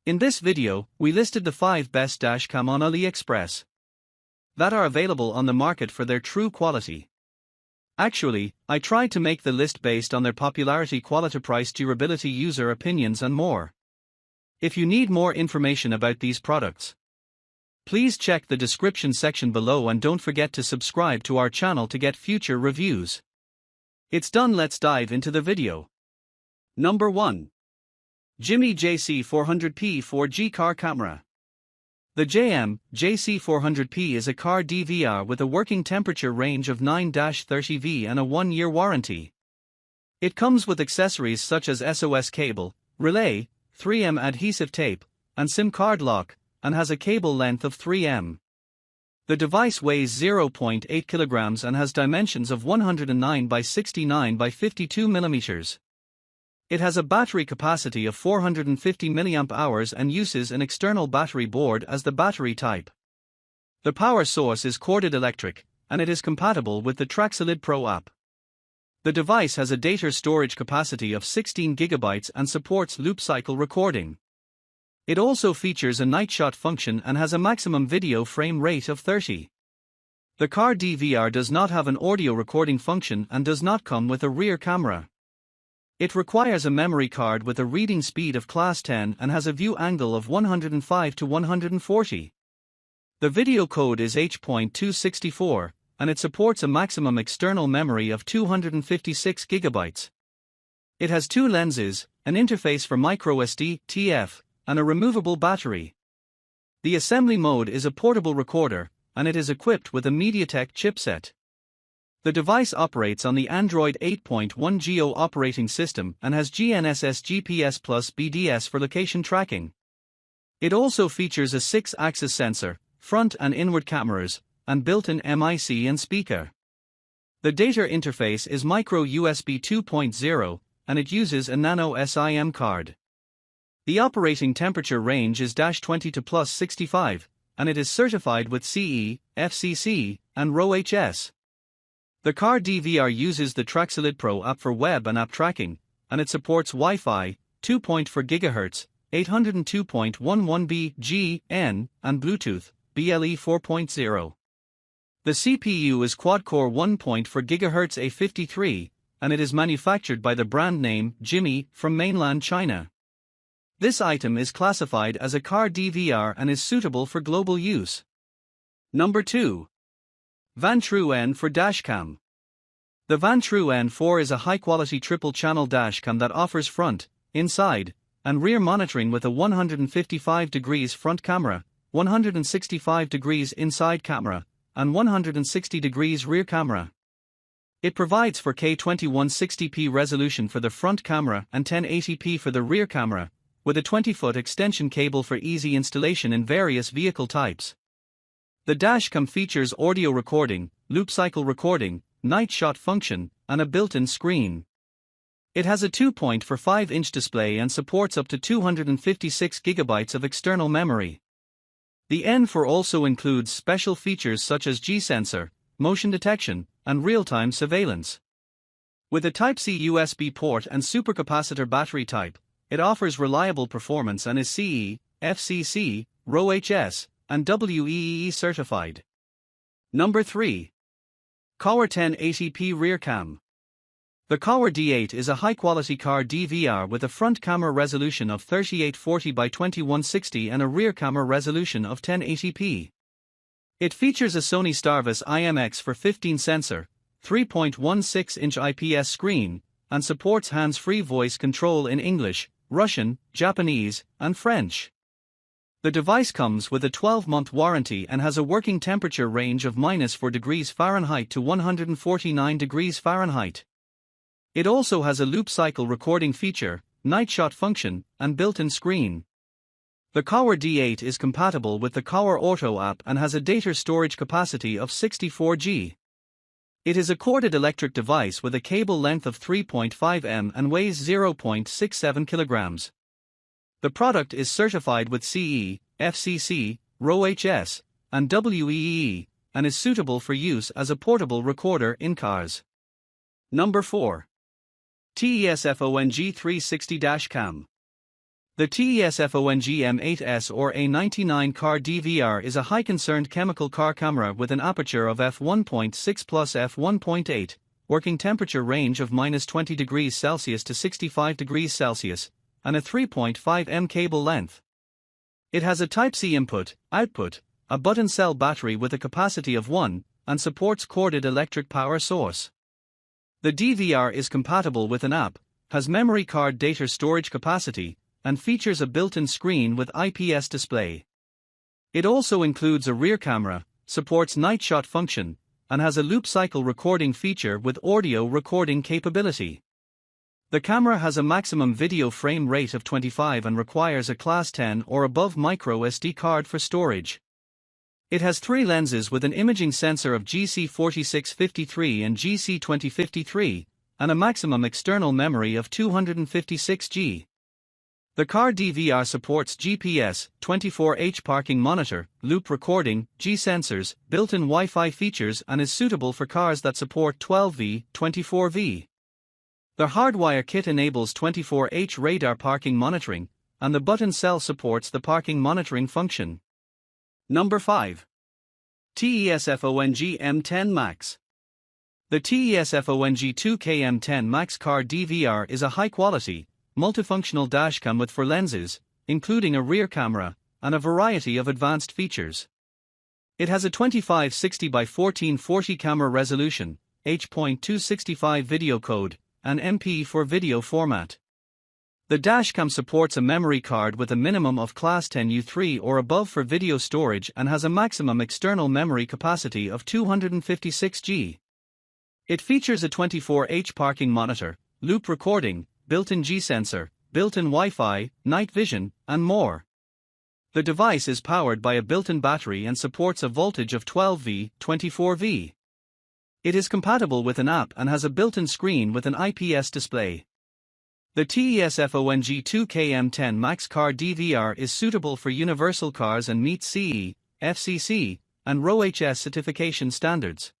In this video, we listed the 5 best dash cam on AliExpress that are available on the market for their true quality. Actually, I tried to make the list based on their popularity, quality, price, durability, user opinions and more. If you need more information about these products, please check the description section below and don't forget to subscribe to our channel to get future reviews. It's done, let's dive into the video. Number 1. Jimi JC400p 4G Car Camera. The JC400p is a car DVR with a working temperature range of 9-30 V and a 1-year warranty. It comes with accessories such as SOS cable, relay, 3M adhesive tape, and SIM card lock, and has a cable length of 3 m. The device weighs 0.8 kilograms and has dimensions of 109 by 69 by 52 millimeters. It has a battery capacity of 450 mAh and uses an external battery board as the battery type. The power source is corded electric, and it is compatible with the TiESFONG Pro app. The device has a data storage capacity of 16 GB and supports loop cycle recording. It also features a night shot function and has a maximum video frame rate of 30. The car DVR does not have an audio recording function and does not come with a rear camera. It requires a memory card with a reading speed of class 10 and has a view angle of 105 to 140. The video code is H.264, and it supports a maximum external memory of 256 GB. It has 2 lenses, an interface for microSD, TF, and a removable battery. The assembly mode is a portable recorder, and it is equipped with a MediaTek chipset. The device operates on the Android 8.1 Geo operating system and has GNSS GPS plus BDS for location tracking. It also features a 6-axis sensor, front and inward cameras, and built-in mic and speaker. The data interface is micro USB 2.0, and it uses a nano SIM card. The operating temperature range is -20 to +65, and it is certified with CE, FCC, and RoHS. The car DVR uses the TiESFONG Pro app for web and app tracking, and it supports Wi-Fi, 2.4 GHz, 802.11b G/N, and Bluetooth, BLE 4.0. The CPU is quad-core 1.4 GHz A53, and it is manufactured by the brand name Jimi from mainland China. This item is classified as a car DVR and is suitable for global use. Number 2. Vantrue N4 Dash Cam. The Vantrue N4 is a high-quality triple-channel dash cam that offers front, inside, and rear monitoring with a 155 degrees front camera, 165 degrees inside camera, and 160 degrees rear camera. It provides 4K 2160p resolution for the front camera and 1080p for the rear camera, with a 20-foot extension cable for easy installation in various vehicle types. The dash cam features audio recording, loop cycle recording, night shot function, and a built-in screen. It has a 2.45-inch display and supports up to 256 GB of external memory. The N4 also includes special features such as G-sensor, motion detection, and real-time surveillance. With a Type-C USB port and supercapacitor battery type, it offers reliable performance and is CE, FCC, RoHS, and WEEE certified. Number 3. KAWA 1080p Rear Cam. The KAWA D8 is a high-quality car DVR with a front camera resolution of 3840 by 2160 and a rear camera resolution of 1080p. It features a Sony Starvis IMX for 15 sensor, 3.16-inch IPS screen, and supports hands-free voice control in English, Russian, Japanese, and French. The device comes with a 12-month warranty and has a working temperature range of -4 degrees Fahrenheit to 149 degrees Fahrenheit. It also has a loop cycle recording feature, night shot function, and built-in screen. The KAWA D8 is compatible with the KAWA Auto app and has a data storage capacity of 64 GB. It is a corded electric device with a cable length of 3.5 m and weighs 0.67 kilograms. The product is certified with CE, FCC, RoHS, and WEEE, and is suitable for use as a portable recorder in cars. Number 4. TiESFONG M10max Dash Cam. The TiESFONG M8s or A99 car DVR is a high-concerned chemical car camera with an aperture of f1.6 plus f1.8, working temperature range of -20 degrees Celsius to 65 degrees Celsius, and a 3.5 m cable length. It has a Type-C output, a button cell battery with a capacity of 1, and supports corded electric power source. The DVR is compatible with an app, has memory card data storage capacity, and features a built-in screen with IPS display. It also includes a rear camera, supports night shot function, and has a loop cycle recording feature with audio recording capability. The camera has a maximum video frame rate of 25 and requires a Class 10 or above micro SD card for storage. It has 3 lenses with an imaging sensor of GC4653 and GC2053, and a maximum external memory of 256 GB. The car DVR supports GPS, 24H parking monitor, loop recording, G-sensors, built-in Wi-Fi features and is suitable for cars that support 12V, 24V. The hardwire kit enables 24H radar parking monitoring, and the button cell supports the parking monitoring function. Number 5. TiESFONG M10max. The TiESFONG 2K M10max car DVR is a high-quality, multifunctional dashcam with 4 lenses, including a rear camera, and a variety of advanced features. It has a 2560 by 1440 camera resolution, H.265 video code, and MP4 video format. The dashcam supports a memory card with a minimum of Class 10 U3 or above for video storage and has a maximum external memory capacity of 256 GB. It features a 24H parking monitor, loop recording, built-in G-sensor, built-in Wi-Fi, night vision, and more. The device is powered by a built-in battery and supports a voltage of 12V, 24V. It is compatible with an app and has a built-in screen with an IPS display. The TiESFONG 2K M10max car DVR is suitable for universal cars and meets CE, FCC, and RoHS certification standards.